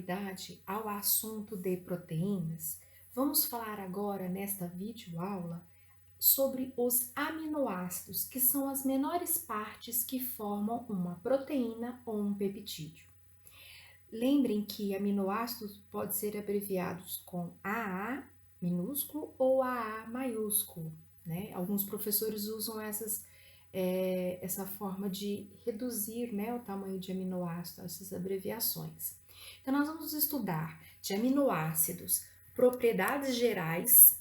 continuidade ao assunto de proteínas, vamos falar agora nesta videoaula sobre os aminoácidos, que são as menores partes que formam uma proteína ou um peptídeo. Lembrem que aminoácidos podem ser abreviados com AA minúsculo ou AA maiúsculo, né? Alguns professores usam essa forma de reduzir, né, o tamanho de aminoácido, essas abreviações. Então, nós vamos estudar de aminoácidos, propriedades gerais,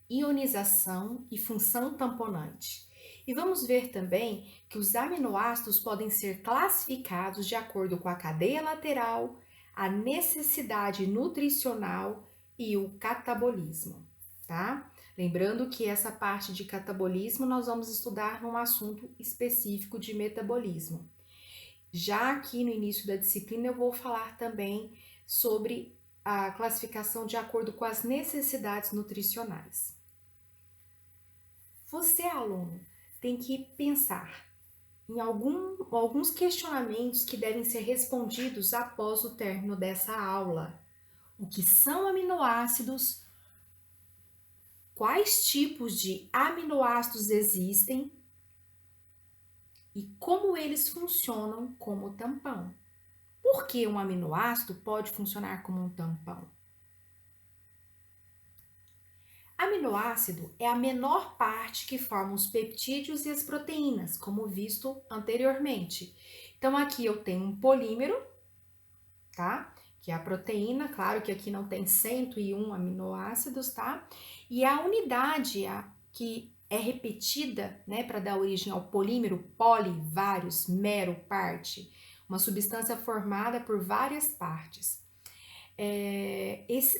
ionização e função tamponante. E vamos ver também que os aminoácidos podem ser classificados de acordo com a cadeia lateral, a necessidade nutricional e o catabolismo, tá? Lembrando que essa parte de catabolismo nós vamos estudar num assunto específico de metabolismo. Já aqui no início da disciplina eu vou falar também sobre a classificação de acordo com as necessidades nutricionais. Você, aluno, tem que pensar em alguns questionamentos que devem ser respondidos após o término dessa aula. O que são aminoácidos? Quais tipos de aminoácidos existem? E como eles funcionam como tampão? Por que um aminoácido pode funcionar como um tampão? Aminoácido é a menor parte que forma os peptídeos e as proteínas, como visto anteriormente. Então, aqui eu tenho um polímero, tá? Que é a proteína, claro que aqui não tem 101 aminoácidos, tá? E a unidade que é repetida, né, para dar origem ao polímero, poli, vários, mero, parte, uma substância formada por várias partes.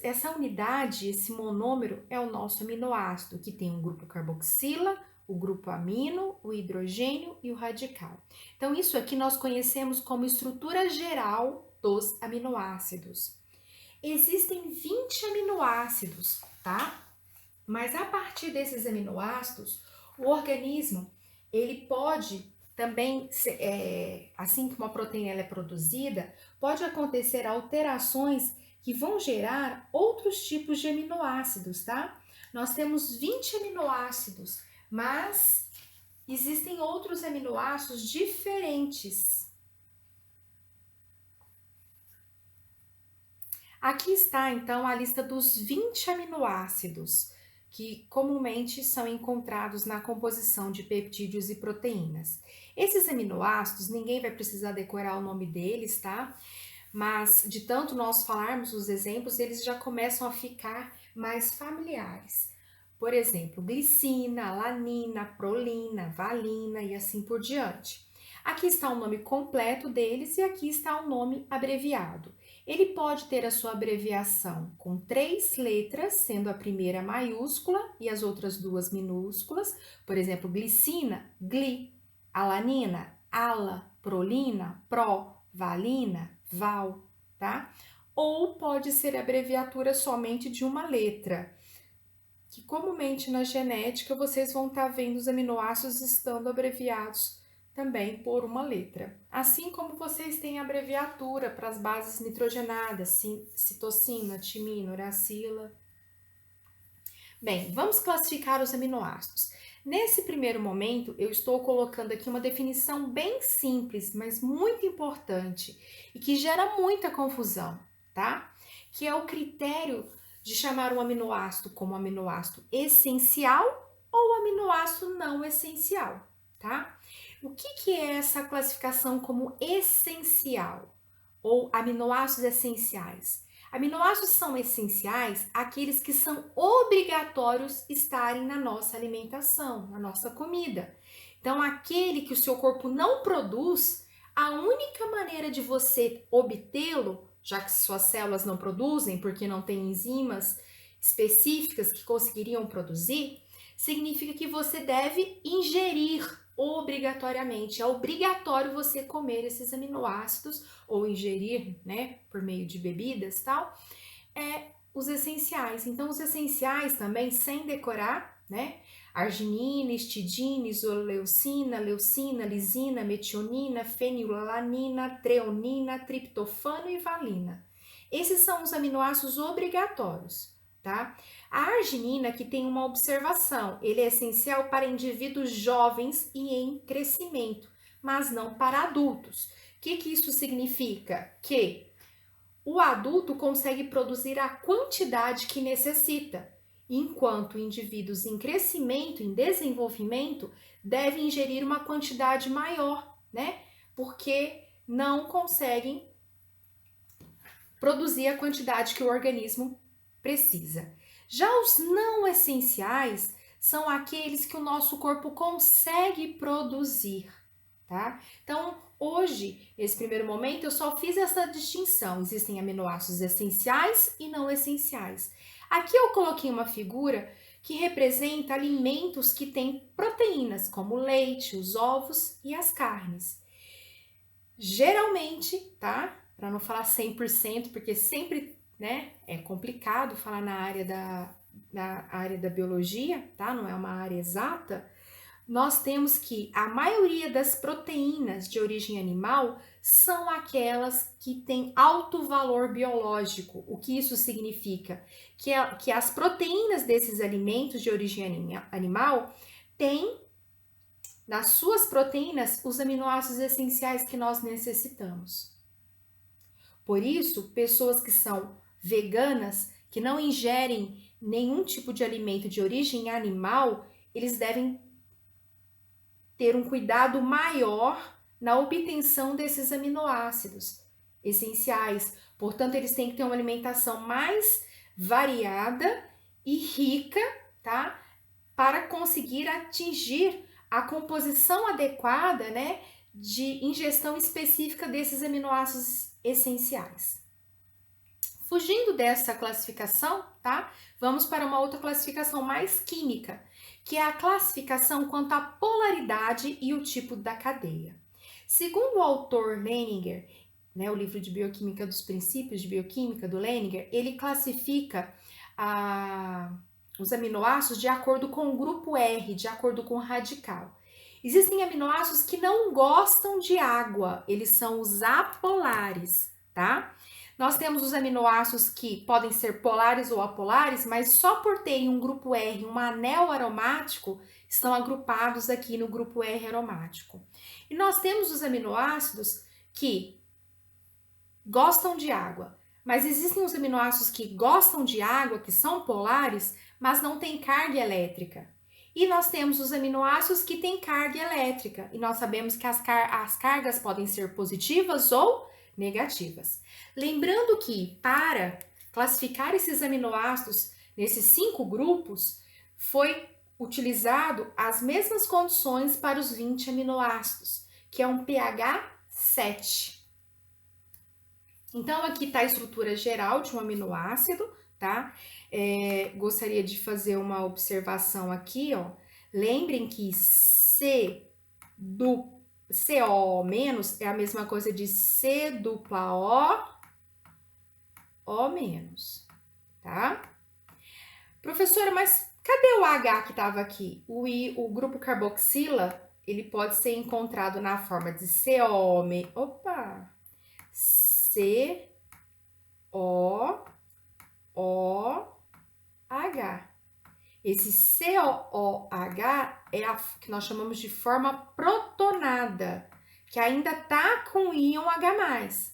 Essa unidade, esse monômero, é o nosso aminoácido, que tem um grupo carboxila, o grupo amino, o hidrogênio e o radical. Então, isso aqui nós conhecemos como estrutura geral dos aminoácidos. Existem 20 aminoácidos, tá? Mas a partir desses aminoácidos, o organismo, ele pode também, assim que uma proteína ela é produzida, pode acontecer alterações que vão gerar outros tipos de aminoácidos, tá? Nós temos 20 aminoácidos, mas existem outros aminoácidos diferentes. Aqui está, então, a lista dos 20 aminoácidos que comumente são encontrados na composição de peptídeos e proteínas. Esses aminoácidos, ninguém vai precisar decorar o nome deles, tá? Mas de tanto nós falarmos os exemplos, eles já começam a ficar mais familiares. Por exemplo, glicina, alanina, prolina, valina e assim por diante. Aqui está o nome completo deles e aqui está o nome abreviado. Ele pode ter a sua abreviação com 3 letras, sendo a primeira maiúscula e as outras 2 minúsculas. Por exemplo, glicina, gli, alanina, ala, prolina, pro, valina, val, tá? Ou pode ser abreviatura somente de uma letra, que comumente na genética vocês vão estar vendo os aminoácidos estando abreviados também por uma letra. Assim como vocês têm abreviatura para as bases nitrogenadas, citosina, timina, uracila. Bem, vamos classificar os aminoácidos. Nesse primeiro momento, eu estou colocando aqui uma definição bem simples, mas muito importante e que gera muita confusão, tá? Que é o critério de chamar um aminoácido como aminoácido essencial ou aminoácido não essencial, tá? O que é essa classificação como essencial ou aminoácidos essenciais? Aminoácidos são essenciais aqueles que são obrigatórios estarem na nossa alimentação, na nossa comida. Então, aquele que o seu corpo não produz, a única maneira de você obtê-lo, já que suas células não produzem, porque não tem enzimas específicas que conseguiriam produzir, significa que você deve ingerir obrigatoriamente. É obrigatório você comer esses aminoácidos ou ingerir, né, por meio de bebidas, tal, os essenciais. Então, os essenciais também, sem decorar, né, arginina, histidina, isoleucina, leucina, lisina, metionina, fenilalanina, treonina, triptofano e valina. Esses são os aminoácidos obrigatórios, tá? A arginina que tem uma observação, ele é essencial para indivíduos jovens e em crescimento, mas não para adultos. O que isso significa? Que o adulto consegue produzir a quantidade que necessita, enquanto indivíduos em crescimento, em desenvolvimento, devem ingerir uma quantidade maior, né? Porque não conseguem produzir a quantidade que o organismo precisa. Já os não essenciais são aqueles que o nosso corpo consegue produzir, tá? Então, hoje, nesse primeiro momento, eu só fiz essa distinção. Existem aminoácidos essenciais e não essenciais. Aqui eu coloquei uma figura que representa alimentos que têm proteínas, como o leite, os ovos e as carnes. Geralmente, tá? Para não falar 100%, porque sempre, né, é complicado falar na área da biologia, tá? Não é uma área exata. Nós temos que a maioria das proteínas de origem animal são aquelas que têm alto valor biológico. O que isso significa? Que as proteínas desses alimentos de origem animal têm nas suas proteínas os aminoácidos essenciais que nós necessitamos. Por isso, pessoas que são veganas, que não ingerem nenhum tipo de alimento de origem animal, eles devem ter um cuidado maior na obtenção desses aminoácidos essenciais. Portanto, eles têm que ter uma alimentação mais variada e rica, tá? Para conseguir atingir a composição adequada, né, de ingestão específica desses aminoácidos essenciais. Fugindo dessa classificação, tá? Vamos para uma outra classificação mais química, que é a classificação quanto à polaridade e o tipo da cadeia. Segundo o autor Leininger, né, o livro de Bioquímica dos Princípios de Bioquímica do Leininger, ele classifica os aminoácidos de acordo com o grupo R, de acordo com o radical. Existem aminoácidos que não gostam de água, eles são os apolares, tá? Nós temos os aminoácidos que podem ser polares ou apolares, mas só por terem um grupo R, um anel aromático, estão agrupados aqui no grupo R aromático. E nós temos os aminoácidos que gostam de água, mas existem os aminoácidos que gostam de água, que são polares, mas não têm carga elétrica. E nós temos os aminoácidos que têm carga elétrica, e nós sabemos que as cargas podem ser positivas ou negativas. Lembrando que para classificar esses aminoácidos nesses 5 grupos, foi utilizado as mesmas condições para os 20 aminoácidos, que é um pH 7. Então, aqui está a estrutura geral de um aminoácido, tá? Gostaria de fazer uma observação aqui, ó. Lembrem que CO- é a mesma coisa de C dupla O menos, tá? Professora, mas cadê o H que estava aqui? O grupo carboxila, ele pode ser encontrado na forma de COOH. Esse COOH é a que nós chamamos de forma protonada, que ainda tá com o íon H+.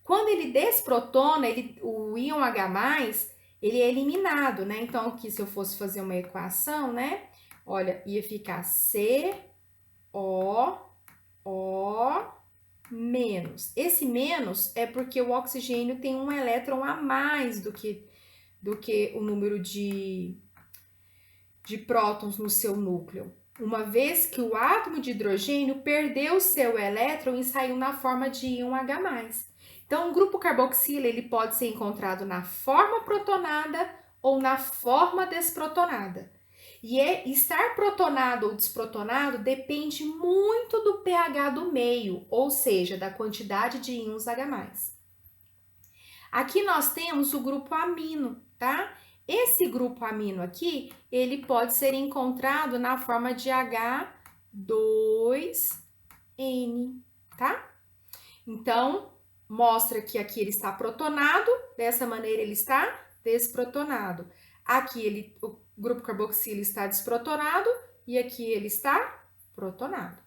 Quando ele desprotona, o íon H+, ele é eliminado, né? Então, aqui, se eu fosse fazer uma equação, né? Olha, ia ficar COO menos. Esse menos é porque o oxigênio tem um elétron a mais do que o número de prótons no seu núcleo, uma vez que o átomo de hidrogênio perdeu seu elétron e saiu na forma de íon H+. Então, o grupo carboxila ele pode ser encontrado na forma protonada ou na forma desprotonada. E estar protonado ou desprotonado depende muito do pH do meio, ou seja, da quantidade de íons H+. Aqui nós temos o grupo amino, tá? Esse grupo amino aqui, ele pode ser encontrado na forma de H2N, tá? Então, mostra que aqui ele está protonado, dessa maneira ele está desprotonado. Aqui o grupo carboxilo está desprotonado e aqui ele está protonado.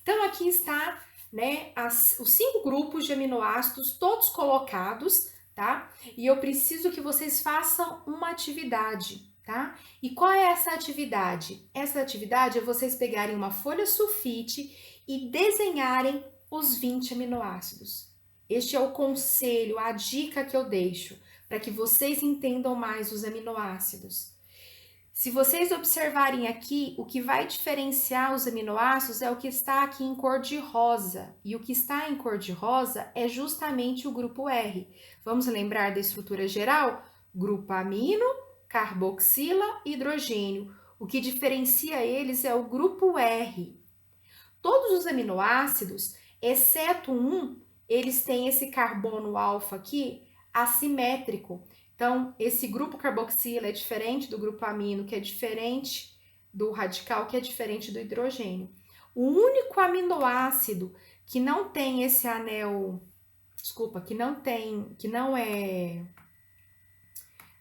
Então, aqui está, né, os 5 grupos de aminoácidos todos colocados, tá? E eu preciso que vocês façam uma atividade, tá? E qual é essa atividade? Essa atividade é vocês pegarem uma folha sulfite e desenharem os 20 aminoácidos. Este é o conselho, a dica que eu deixo para que vocês entendam mais os aminoácidos. Se vocês observarem aqui, o que vai diferenciar os aminoácidos é o que está aqui em cor de rosa. E o que está em cor de rosa é justamente o grupo R. Vamos lembrar da estrutura geral? Grupo amino, carboxila, hidrogênio. O que diferencia eles é o grupo R. Todos os aminoácidos, exceto um, eles têm esse carbono alfa aqui assimétrico. Então, esse grupo carboxila é diferente do grupo amino, que é diferente do radical, que é diferente do hidrogênio. O único aminoácido que não tem esse anel, que não é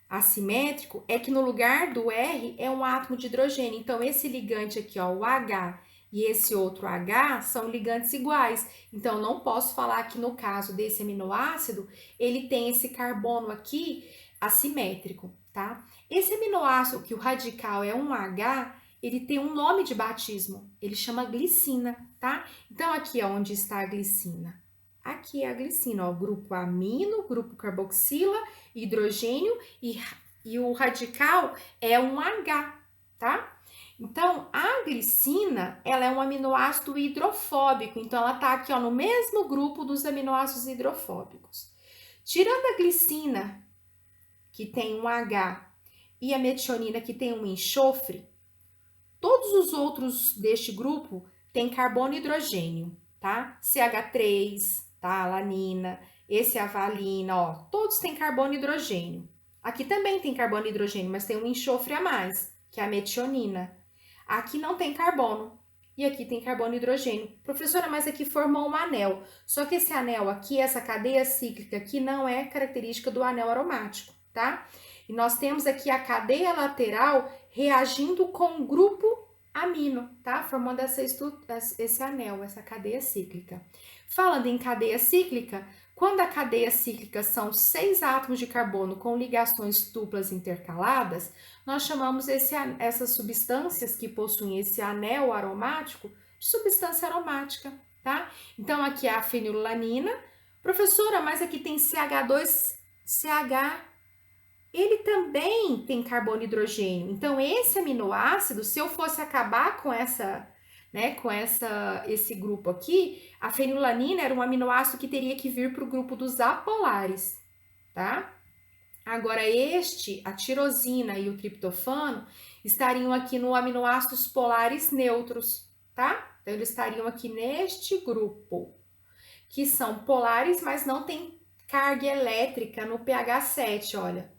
assimétrico, é que no lugar do R é um átomo de hidrogênio. Então, esse ligante aqui, ó, o H, e esse outro H são ligantes iguais. Então, não posso falar que no caso desse aminoácido, ele tem esse carbono aqui assimétrico, tá? Esse aminoácido, que o radical é um H, ele tem um nome de batismo, ele chama glicina, tá? Então, aqui é onde está a glicina. Aqui é a glicina, ó, grupo amino, grupo carboxila, hidrogênio e o radical é um H, tá? Então, a glicina, ela é um aminoácido hidrofóbico, então ela tá aqui, ó, no mesmo grupo dos aminoácidos hidrofóbicos. Tirando a glicina, que tem um H, e a metionina, que tem um enxofre, todos os outros deste grupo têm carbono e hidrogênio, tá? CH3, tá? Alanina, esse é a valina, ó, todos têm carbono e hidrogênio. Aqui também tem carbono e hidrogênio, mas tem um enxofre a mais, que é a metionina. Aqui não tem carbono e aqui tem carbono e hidrogênio. Professora, mas aqui formou um anel. Só que esse anel aqui, essa cadeia cíclica aqui, não é característica do anel aromático, tá? E nós temos aqui a cadeia lateral reagindo com o grupo amino, tá? Formando esse anel, essa cadeia cíclica. Falando em cadeia cíclica, quando a cadeia cíclica são 6 átomos de carbono com ligações duplas intercaladas, nós chamamos essas substâncias que possuem esse anel aromático de substância aromática, tá? Então, aqui é a fenilalanina. Professora, mas aqui tem CH2CH. Ele também tem carbono e hidrogênio. Então, esse aminoácido, se eu fosse acabar com esse grupo aqui, a fenilalanina era um aminoácido que teria que vir para o grupo dos apolares, tá? Agora, a tirosina e o triptofano estariam aqui no aminoácidos polares neutros, tá? Então, eles estariam aqui neste grupo, que são polares, mas não tem carga elétrica no pH 7, olha.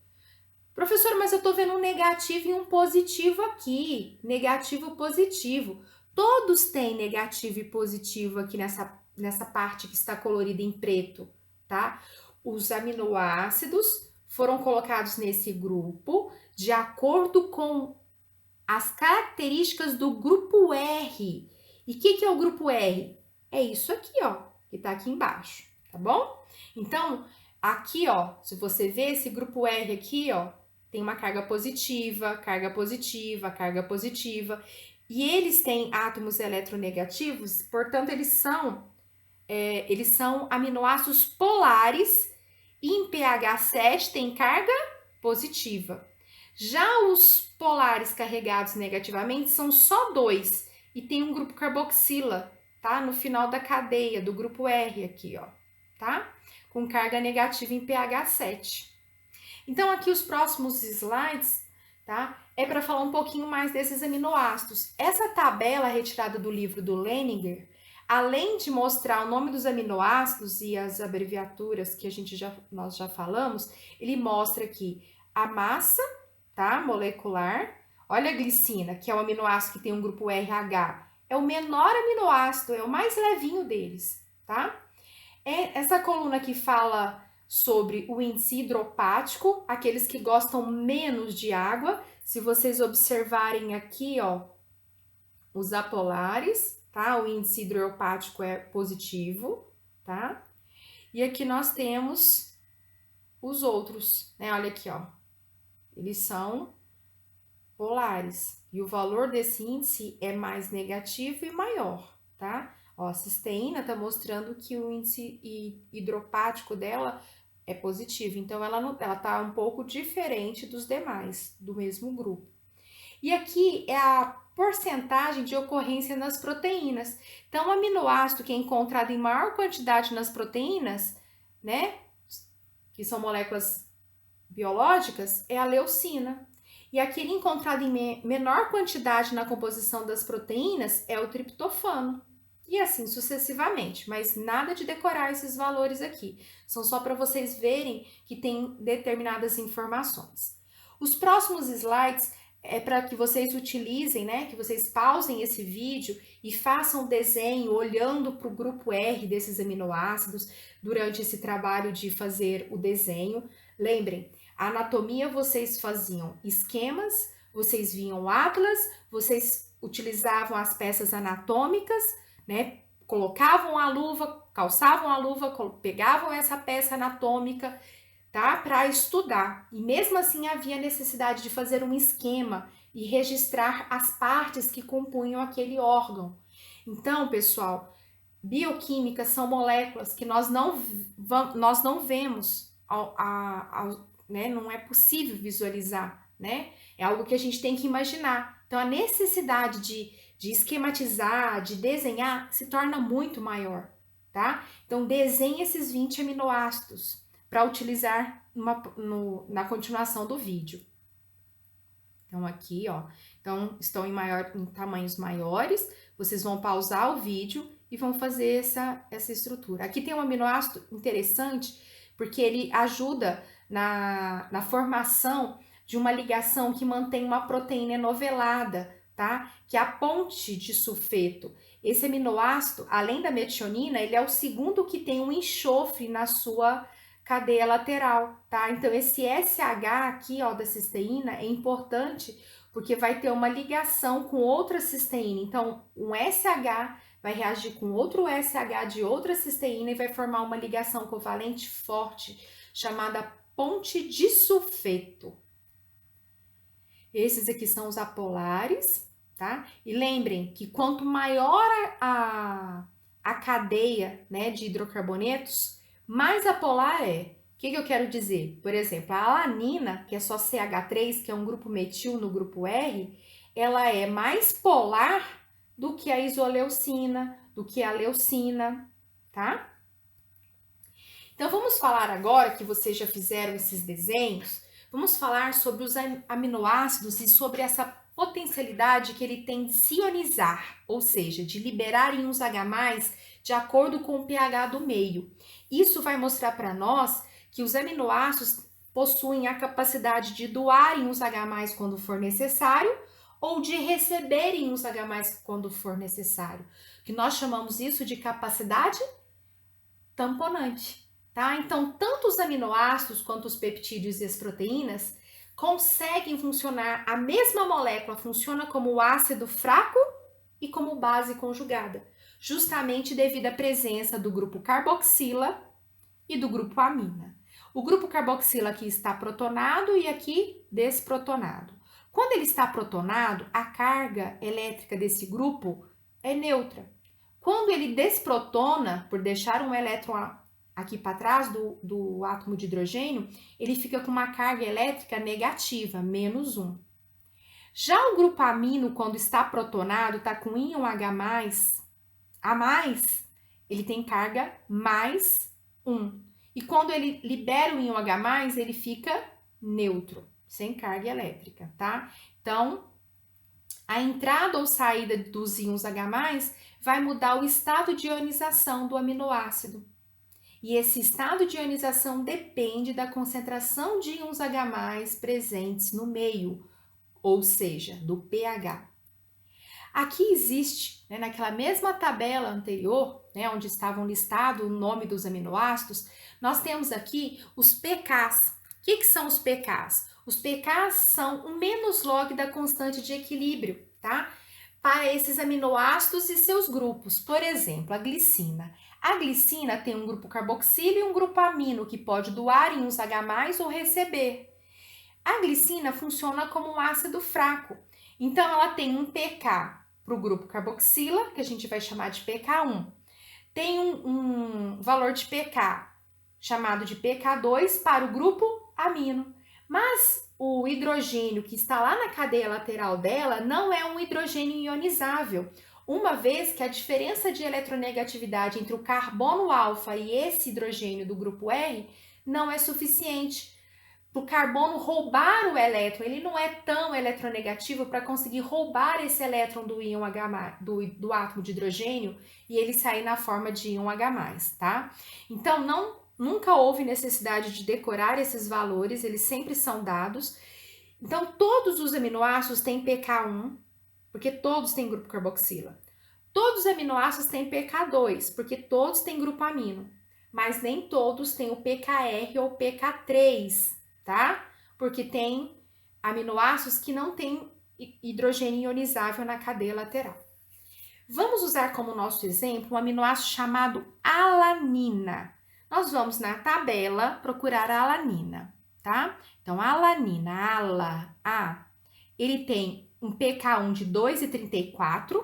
Professor, mas eu tô vendo um negativo e um positivo aqui. Negativo e positivo. Todos têm negativo e positivo aqui nessa parte que está colorida em preto, tá? Os aminoácidos foram colocados nesse grupo de acordo com as características do grupo R. E o que é o grupo R? É isso aqui, ó, que tá aqui embaixo, tá bom? Então, aqui, ó, se você vê esse grupo R aqui, ó, tem uma carga positiva, carga positiva, carga positiva. E eles têm átomos eletronegativos, portanto, eles são aminoácidos polares e em pH 7 tem carga positiva. Já os polares carregados negativamente são só 2 e tem um grupo carboxila, tá? No final da cadeia do grupo R aqui, ó, tá? Com carga negativa em pH 7. Então, aqui os próximos slides, tá? É para falar um pouquinho mais desses aminoácidos. Essa tabela retirada do livro do Leninger, além de mostrar o nome dos aminoácidos e as abreviaturas que nós já falamos, ele mostra aqui a massa, tá? Molecular. Olha a glicina, que é o aminoácido que tem um grupo RH. É o menor aminoácido, é o mais levinho deles, tá? Essa coluna que fala sobre o índice hidropático, aqueles que gostam menos de água. Se vocês observarem aqui, ó, os apolares, tá? O índice hidropático é positivo, tá? E aqui nós temos os outros, né? Olha aqui, ó. Eles são polares. E o valor desse índice é mais negativo e maior, tá? Ó, a cisteína tá mostrando que o índice hidropático dela é positivo. Então, ela tá um pouco diferente dos demais, do mesmo grupo. E aqui é a porcentagem de ocorrência nas proteínas. Então, o aminoácido que é encontrado em maior quantidade nas proteínas, né, que são moléculas biológicas, é a leucina. E aquele encontrado em menor quantidade na composição das proteínas é o triptofano. E assim sucessivamente, mas nada de decorar esses valores aqui. São só para vocês verem que tem determinadas informações. Os próximos slides é para que vocês utilizem, né? Que vocês pausem esse vídeo e façam o desenho olhando para o grupo R desses aminoácidos durante esse trabalho de fazer o desenho. Lembrem, a anatomia vocês faziam esquemas, vocês viam atlas, vocês utilizavam as peças anatômicas, né? Colocavam a luva, calçavam a luva, pegavam essa peça anatômica, tá? Para estudar. E mesmo assim havia necessidade de fazer um esquema e registrar as partes que compunham aquele órgão. Então, pessoal, bioquímica são moléculas que nós não vemos né? Não é possível visualizar, né? É algo que a gente tem que imaginar. Então, a necessidade de esquematizar, de desenhar, se torna muito maior, tá? Então, desenhe esses 20 aminoácidos para utilizar na continuação do vídeo. Então, aqui, ó, então, estão em tamanhos maiores, vocês vão pausar o vídeo e vão fazer essa estrutura. Aqui tem um aminoácido interessante, porque ele ajuda na formação de uma ligação que mantém uma proteína enovelada, tá? Que é a ponte de sulfeto. Esse aminoácido, além da metionina, ele é o segundo que tem um enxofre na sua cadeia lateral, tá? Então, esse SH aqui, ó, da cisteína é importante porque vai ter uma ligação com outra cisteína. Então, um SH vai reagir com outro SH de outra cisteína e vai formar uma ligação covalente forte, chamada ponte de sulfeto. Esses aqui são os apolares, tá? E lembrem que quanto maior a cadeia, né, de hidrocarbonetos, mais apolar é. O que eu quero dizer? Por exemplo, a alanina, que é só CH3, que é um grupo metil no grupo R, ela é mais polar do que a isoleucina, do que a leucina, tá? Então, vamos falar agora que vocês já fizeram esses desenhos, vamos falar sobre os aminoácidos e sobre essa potencialidade que ele tem de se ionizar, ou seja, de liberar íons H+, de acordo com o pH do meio. Isso vai mostrar para nós que os aminoácidos possuem a capacidade de doar íons H+ quando for necessário ou de receber íons H+ quando for necessário. Que nós chamamos isso de capacidade tamponante, tá? Então, tanto os aminoácidos quanto os peptídeos e as proteínas conseguem funcionar, a mesma molécula funciona como ácido fraco e como base conjugada, justamente devido à presença do grupo carboxila e do grupo amina. O grupo carboxila aqui está protonado e aqui desprotonado. Quando ele está protonado, a carga elétrica desse grupo é neutra. Quando ele desprotona, por deixar um elétron aqui para trás do átomo de hidrogênio, ele fica com uma carga elétrica negativa, -1. Já o grupo amino, quando está protonado, está com íon H+, ele tem carga +1. E quando ele libera o íon H+, ele fica neutro, sem carga elétrica, tá? Então, a entrada ou saída dos íons H+, vai mudar o estado de ionização do aminoácido. E esse estado de ionização depende da concentração de íons H+ presentes no meio, ou seja, do pH. Aqui existe, né, naquela mesma tabela anterior, né, onde estavam listados o nome dos aminoácidos, nós temos aqui os pKs. O que são os pKs? Os pKs são o menos log da constante de equilíbrio, tá? Para esses aminoácidos e seus grupos. Por exemplo, a glicina. A glicina tem um grupo carboxilo e um grupo amino, que pode doar íons H+, ou receber. A glicina funciona como um ácido fraco. Então, ela tem um pK para o grupo carboxila, que a gente vai chamar de pK1. Tem um valor de pK chamado de pK2 para o grupo amino. Mas o hidrogênio que está lá na cadeia lateral dela não é um hidrogênio ionizável, uma vez que a diferença de eletronegatividade entre o carbono alfa e esse hidrogênio do grupo R não é suficiente para o carbono roubar o elétron. Ele não é tão eletronegativo para conseguir roubar esse elétron do íon H+, do átomo de hidrogênio, e ele sair na forma de íon H+, tá? Então, nunca houve necessidade de decorar esses valores, eles sempre são dados. Então, todos os aminoácidos têm pK1, porque todos têm grupo carboxila. Todos os aminoácidos têm pK2, porque todos têm grupo amino. Mas nem todos têm o pKr ou pK3, tá? Porque tem aminoácidos que não têm hidrogênio ionizável na cadeia lateral. Vamos usar como nosso exemplo um aminoácido chamado alanina. Nós vamos na tabela procurar a alanina, tá? Então, a alanina, ele tem um pK1 de 2,34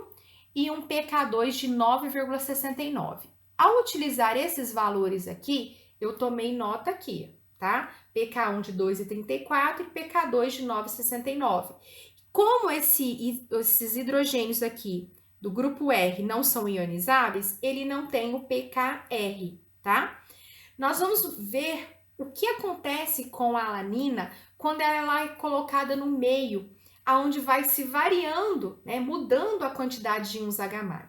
e um pK2 de 9,69. Ao utilizar esses valores aqui, eu tomei nota aqui, tá? pK1 de 2,34 e pK2 de 9,69. Como esses hidrogênios aqui do grupo R não são ionizáveis, ele não tem o pKr, tá? Nós vamos ver o que acontece com a alanina quando ela é colocada no meio, aonde vai se variando, né, mudando a quantidade de íons H+.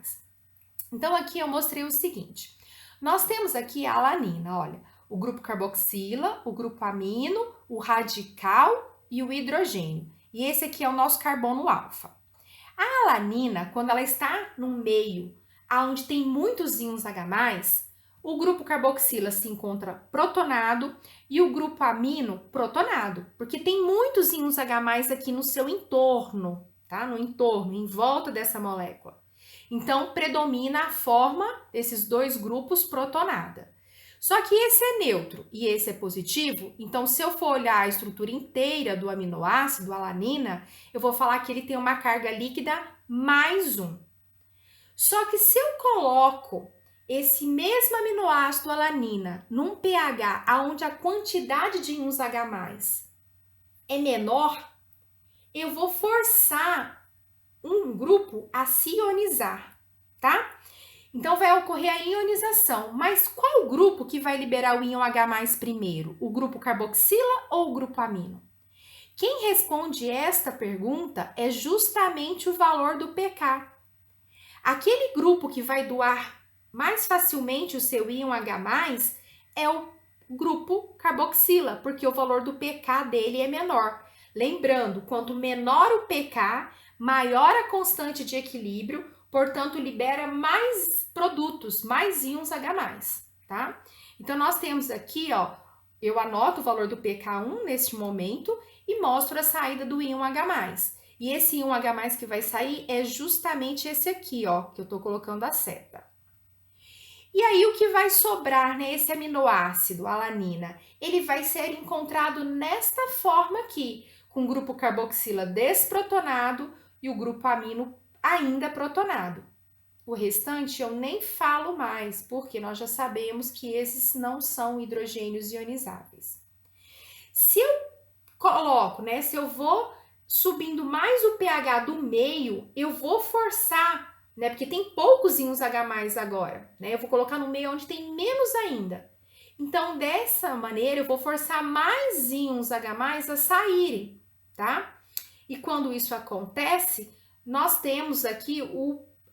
Então, aqui eu mostrei o seguinte. Nós temos aqui a alanina, olha, o grupo carboxila, o grupo amino, o radical e o hidrogênio. E esse aqui é o nosso carbono alfa. A alanina, quando ela está no meio, onde tem muitos íons H+, o grupo carboxila se encontra protonado e o grupo amino protonado, porque tem muitos íons H+ aqui no seu entorno, tá? No entorno, em volta dessa molécula. Então, predomina a forma desses dois grupos protonada. Só que esse é neutro e esse é positivo, então se eu for olhar a estrutura inteira do aminoácido, alanina, eu vou falar que ele tem uma carga líquida +1. Só que se eu coloco esse mesmo aminoácido alanina num pH onde a quantidade de íons H+ é menor, eu vou forçar um grupo a se ionizar, tá? Então, vai ocorrer a ionização. Mas qual grupo que vai liberar o íon H+ primeiro? O grupo carboxila ou o grupo amino? Quem responde esta pergunta é justamente o valor do pK. Aquele grupo que vai doar mais facilmente o seu íon H+, é o grupo carboxila, porque o valor do pK dele é menor. Lembrando, quanto menor o pK, maior a constante de equilíbrio, portanto, libera mais produtos, mais íons H+, tá? Então, nós temos aqui, ó, eu anoto o valor do pK1 neste momento e mostro a saída do íon H+. E esse íon H+ que vai sair é justamente esse aqui, ó, que eu tô colocando a seta. E aí, o que vai sobrar, né, esse aminoácido, a alanina, ele vai ser encontrado nesta forma aqui, com o grupo carboxila desprotonado e o grupo amino ainda protonado. O restante eu nem falo mais, porque nós já sabemos que esses não são hidrogênios ionizáveis. Se eu coloco, né, se eu vou subindo mais o pH do meio, eu vou forçar, né, porque tem poucos íons H+ agora, né, eu vou colocar no meio onde tem menos ainda. Então, dessa maneira, eu vou forçar mais íons H+ a saírem, tá? E quando isso acontece, nós temos aqui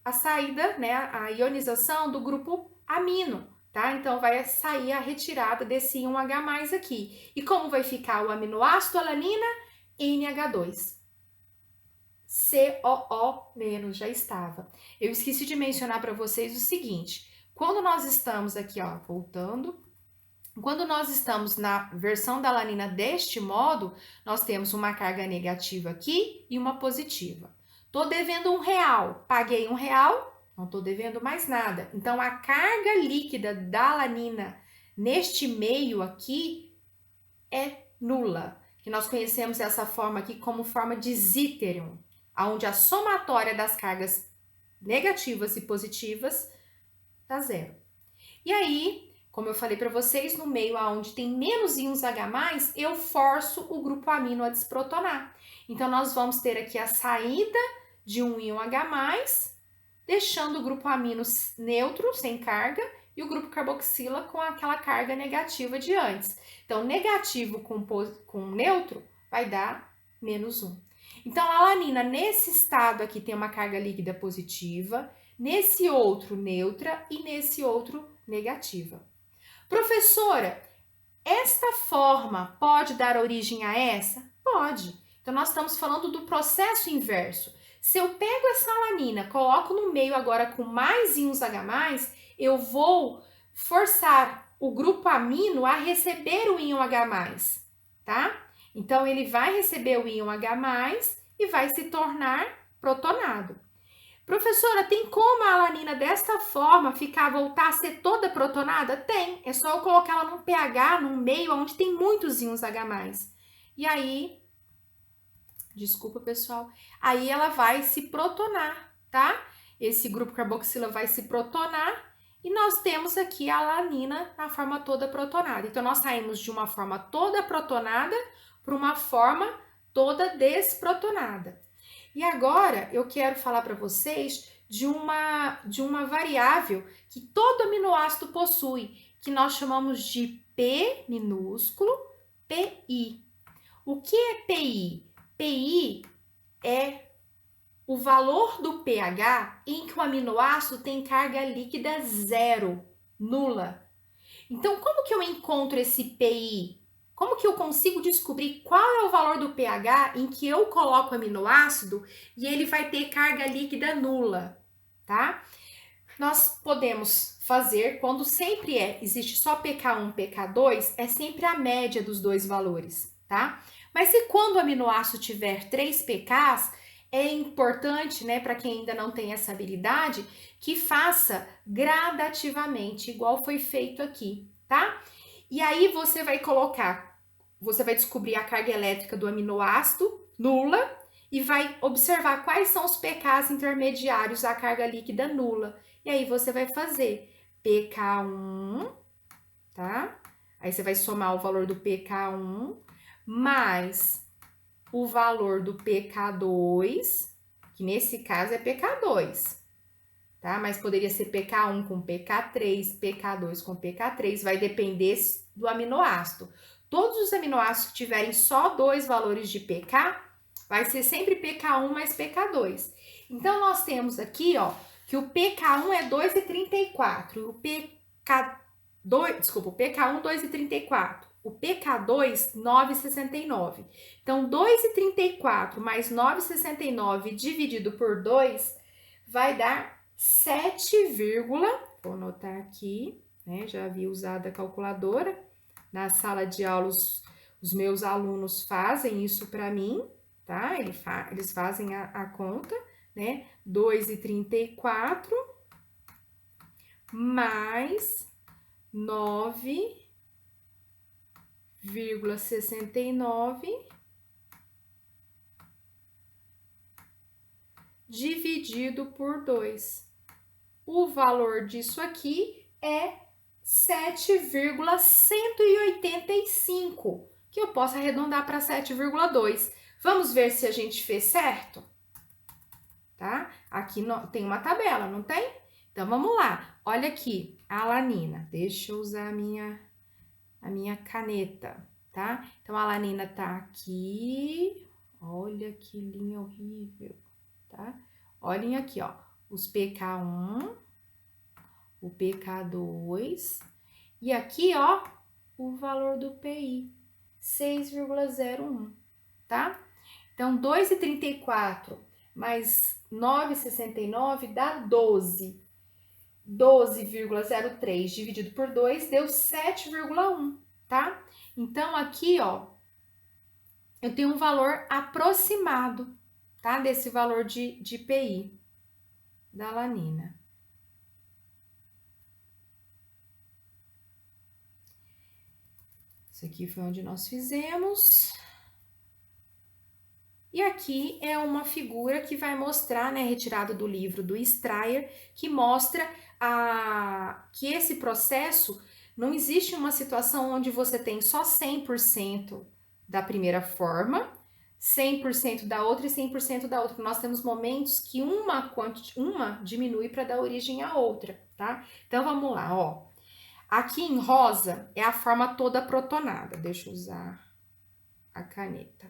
a saída, né, a ionização do grupo amino, tá? Então, vai sair a retirada desse íon H+ aqui. E como vai ficar o aminoácido alanina? NH2. COO- já estava. Eu esqueci de mencionar para vocês o seguinte, quando nós estamos aqui, ó, voltando, quando nós estamos na versão da alanina deste modo, nós temos uma carga negativa aqui e uma positiva. Tô devendo R$1, paguei R$1, não tô devendo mais nada. Então, a carga líquida da alanina neste meio aqui é nula, que nós conhecemos essa forma aqui como forma de Zitterium, onde a somatória das cargas negativas e positivas dá zero. E aí, como eu falei para vocês, no meio onde tem menos íons H+, eu forço o grupo amino a desprotonar. Então, nós vamos ter aqui a saída de um íon H+, deixando o grupo amino neutro, sem carga, e o grupo carboxila com aquela carga negativa de antes. Então, negativo com neutro vai dar -1. Então, a alanina, nesse estado aqui, tem uma carga líquida positiva, nesse outro neutra e nesse outro negativa. Professora, esta forma pode dar origem a essa? Pode. Então, nós estamos falando do processo inverso. Se eu pego essa alanina, coloco no meio agora com mais íons H+, eu vou forçar o grupo amino a receber o íon H+, tá? Então, ele vai receber o íon H+, e vai se tornar protonado. Professora, tem como a alanina desta forma voltar a ser toda protonada? Tem, é só eu colocar ela num pH, num meio onde tem muitos íons H+. E aí, desculpa pessoal, aí ela vai se protonar, tá? Esse grupo carboxila vai se protonar e nós temos aqui a alanina na forma toda protonada. Então, nós saímos de uma forma toda protonada para uma forma toda desprotonada. E agora eu quero falar para vocês de uma variável que todo aminoácido possui, que nós chamamos de P minúsculo, PI. O que é PI? PI é o valor do pH em que o aminoácido tem carga líquida zero, nula. Então, como que eu encontro esse PI? Como que eu consigo descobrir qual é o valor do pH em que eu coloco o aminoácido e ele vai ter carga líquida nula, tá? Nós podemos fazer quando sempre existe só pK1, pK2, é sempre a média dos dois valores, tá? Mas se quando o aminoácido tiver 3 pKs, é importante, né, para quem ainda não tem essa habilidade, que faça gradativamente, igual foi feito aqui, tá? E aí você vai descobrir a carga elétrica do aminoácido nula e vai observar quais são os pKs intermediários à carga líquida nula. E aí você vai fazer pK1, tá? Aí você vai somar o valor do pK1 mais o valor do pK2, que nesse caso é pK2, tá? Mas poderia ser pK1 com pK3, pK2 com pK3, vai depender do aminoácido. Todos os aminoácidos que tiverem só dois valores de pK, vai ser sempre pK1 mais pK2. Então, nós temos aqui, ó, que o pK1 é 2,34, o o pK1 2,34, o pK2 9,69. Então, 2,34 mais 9,69 dividido por 2 vai dar 7, vou anotar aqui, né? Já havia usado a calculadora. Na sala de aula, os meus alunos fazem isso para mim, tá? Eles fazem a conta, né? 2,34 mais 9,69 dividido por 2. O valor disso aqui é 7,185, que eu posso arredondar para 7,2. Vamos ver se a gente fez certo? Tá? Aqui tem uma tabela, não tem? Então, vamos lá. Olha aqui, a alanina. Deixa eu usar a minha caneta, tá? Então, a alanina tá aqui. Olha que linha horrível, tá? Olhem aqui, ó. Os pK1, o pK2 e aqui, ó, o valor do PI, 6,01, tá? Então, 2,34 mais 9,69 dá 12. 12,03 dividido por 2 deu 7,1, tá? Então, aqui, ó, eu tenho um valor aproximado, tá? Desse valor de PI da alanina. Isso aqui foi onde nós fizemos. E aqui é uma figura que vai mostrar, né, retirada do livro do Strayer, que mostra que esse processo, não existe uma situação onde você tem só 100% da primeira forma, 100% da outra e 100% da outra. Nós temos momentos que uma diminui para dar origem à outra, tá? Então, vamos lá, ó. Aqui em rosa é a forma toda protonada. Deixa eu usar a caneta.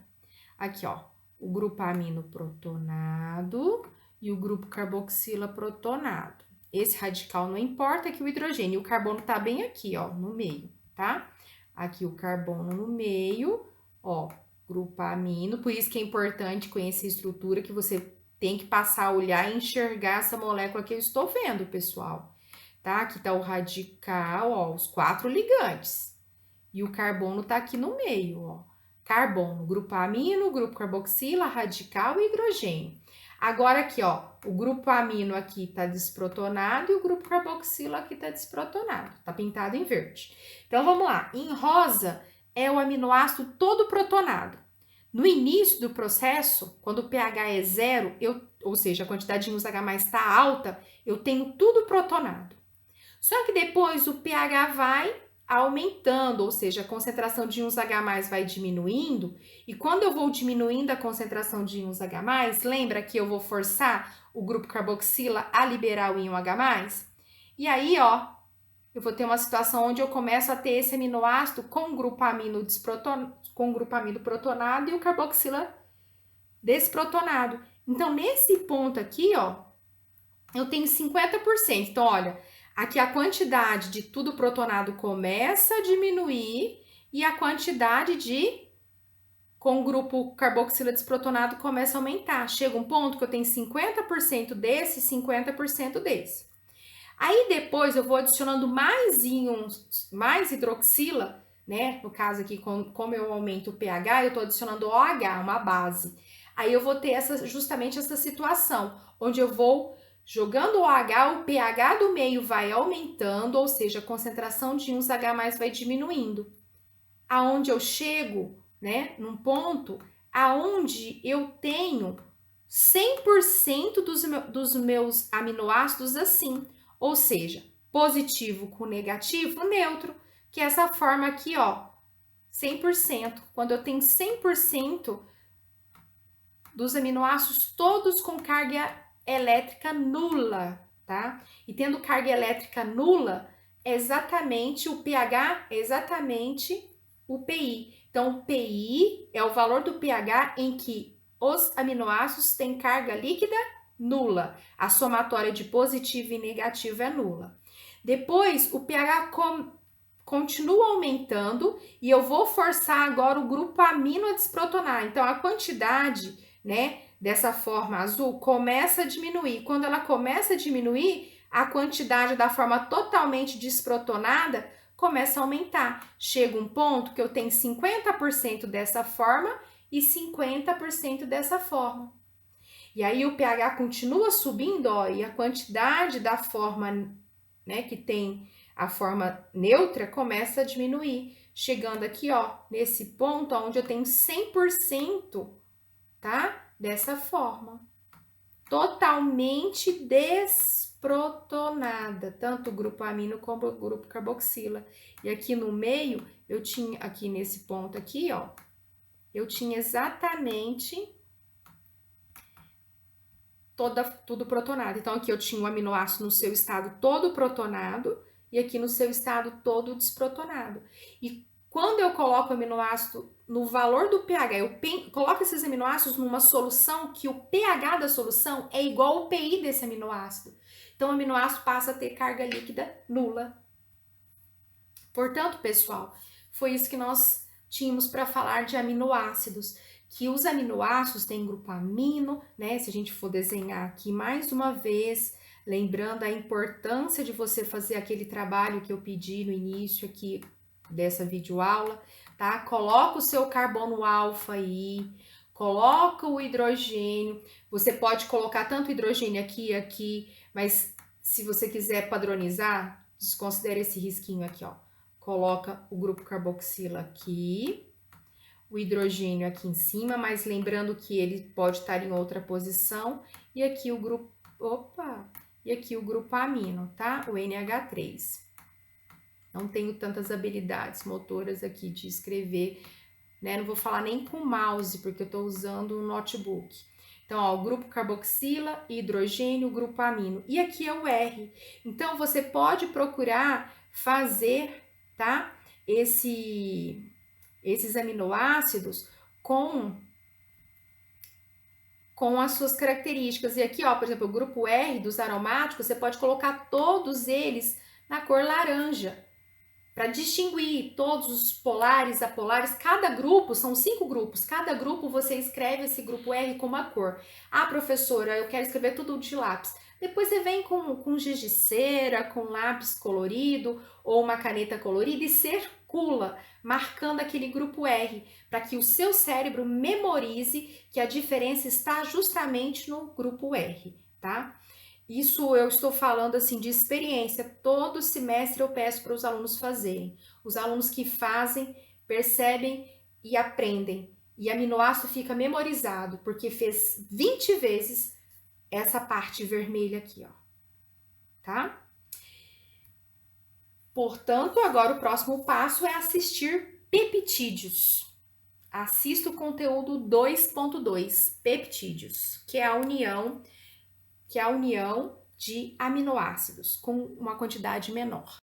Aqui, ó. O grupo amino protonado e o grupo carboxila protonado. Esse radical não importa, que o hidrogênio. E o carbono tá bem aqui, ó, no meio, tá? Aqui o carbono no meio, ó, grupo amino. Por isso que é importante conhecer a estrutura, que você tem que passar a olhar e enxergar essa molécula que eu estou vendo, pessoal. Tá? Aqui tá o radical, ó, os 4 ligantes. E o carbono tá aqui no meio, ó. Carbono, grupo amino, grupo carboxila, radical e hidrogênio. Agora aqui, ó, o grupo amino aqui tá desprotonado e o grupo carboxila aqui tá desprotonado. Tá pintado em verde. Então, vamos lá. Em rosa é o aminoácido todo protonado. No início do processo, quando o pH é 0, ou seja, a quantidade de íons H+ está alta, eu tenho tudo protonado. Só que depois o pH vai aumentando, ou seja, a concentração de íons H+ vai diminuindo, e quando eu vou diminuindo a concentração de íons H+, lembra que eu vou forçar o grupo carboxila a liberar o íon H+? E aí, ó, eu vou ter uma situação onde eu começo a ter esse aminoácido com o grupo amino protonado e o carboxila desprotonado. Então, nesse ponto aqui, ó, eu tenho 50%. Então, olha, aqui a quantidade de tudo protonado começa a diminuir e a quantidade com o grupo carboxila desprotonado começa a aumentar. Chega um ponto que eu tenho 50% desse e 50% desse. Aí depois eu vou adicionando mais íons, mais hidroxila, né? No caso aqui, como eu aumento o pH, eu tô adicionando OH, uma base. Aí eu vou ter justamente essa situação, onde eu vou jogando OH, o pH do meio vai aumentando, ou seja, a concentração de íons H+ vai diminuindo. Aonde eu chego, né, num ponto aonde eu tenho 100% dos meus aminoácidos assim, ou seja, positivo com negativo, neutro, que é essa forma aqui, ó, 100%. Quando eu tenho 100% dos aminoácidos todos com carga elétrica nula, tá? E tendo carga elétrica nula, é exatamente o pH, é exatamente o PI. Então, o PI é o valor do pH em que os aminoácidos têm carga líquida nula. A somatória de positivo e negativo é nula. Depois, o pH continua aumentando e eu vou forçar agora o grupo amino a desprotonar. Então, a quantidade, né, dessa forma azul começa a diminuir. Quando ela começa a diminuir, a quantidade da forma totalmente desprotonada começa a aumentar. Chega um ponto que eu tenho 50% dessa forma e 50% dessa forma. E aí o pH continua subindo, ó, e a quantidade da forma, né, que tem a forma neutra começa a diminuir, chegando aqui, ó, nesse ponto onde eu tenho 100%, tá? Dessa forma. Totalmente desprotonada, tanto o grupo amino como o grupo carboxila. E aqui no meio, eu tinha, aqui nesse ponto aqui, ó, eu tinha exatamente tudo protonado. Então, aqui eu tinha o aminoácido no seu estado todo protonado e aqui no seu estado todo desprotonado. E quando eu coloco o aminoácido no valor do pH, eu coloco esses aminoácidos numa solução que o pH da solução é igual ao PI desse aminoácido. Então, o aminoácido passa a ter carga líquida nula. Portanto, pessoal, foi isso que nós tínhamos para falar de aminoácidos, que os aminoácidos têm grupo amino, né? Se a gente for desenhar aqui mais uma vez, lembrando a importância de você fazer aquele trabalho que eu pedi no início aqui dessa videoaula, tá? Coloca o seu carbono alfa aí, coloca o hidrogênio. Você pode colocar tanto hidrogênio aqui e aqui, mas se você quiser padronizar, desconsidere esse risquinho aqui, ó. Coloca o grupo carboxila aqui, o hidrogênio aqui em cima, mas lembrando que ele pode estar em outra posição, e aqui o grupo, e aqui o grupo amino, tá? O NH3. Não tenho tantas habilidades motoras aqui de escrever, né? Não vou falar nem com o mouse, porque eu estou usando um notebook. Então, ó, o grupo carboxila, hidrogênio, grupo amino. E aqui é o R. Então, você pode procurar fazer, tá? Esses aminoácidos com as suas características. E aqui, ó, por exemplo, o grupo R dos aromáticos, você pode colocar todos eles na cor laranja, para distinguir todos os polares, apolares. Cada grupo, são 5 grupos, cada grupo você escreve esse grupo R com uma cor. Ah, professora, eu quero escrever tudo de lápis. Depois você vem com giz de cera, com lápis colorido ou uma caneta colorida e circula, marcando aquele grupo R, para que o seu cérebro memorize que a diferença está justamente no grupo R, tá? Isso eu estou falando assim de experiência. Todo semestre eu peço para os alunos fazerem. Os alunos que fazem, percebem e aprendem. E aminoácido fica memorizado, porque fez 20 vezes essa parte vermelha aqui, ó. Tá? Portanto, agora o próximo passo é assistir peptídeos. Assista o conteúdo 2.2, peptídeos, que é a união de aminoácidos com uma quantidade menor.